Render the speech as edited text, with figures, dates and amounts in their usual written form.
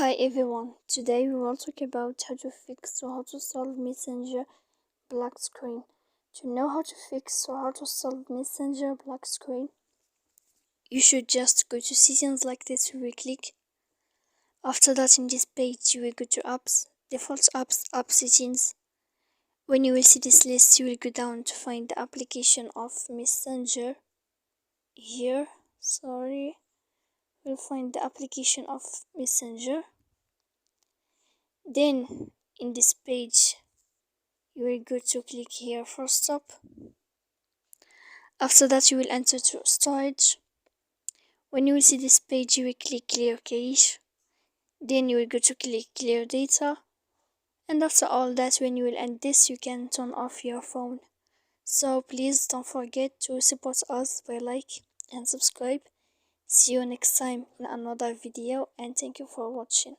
Hi everyone, today we will talk about how to fix or how to solve Messenger black screen. To know how to fix or how to solve Messenger black screen, you should just go to settings like this. We will click. After that, in this page you will go to apps, default apps, app settings. When you will see this list, you will go down to find the application of Messenger. Here, we'll find the application of Messenger. Then in this page you will go to click here for stop. After that you will enter to storage. When you will see this page you will click clear cache. Then you will go to click clear data. And after all that, when you will end this, you can turn off your phone. So please don't forget to support us by like and subscribe. See you next time in another video, and thank you for watching.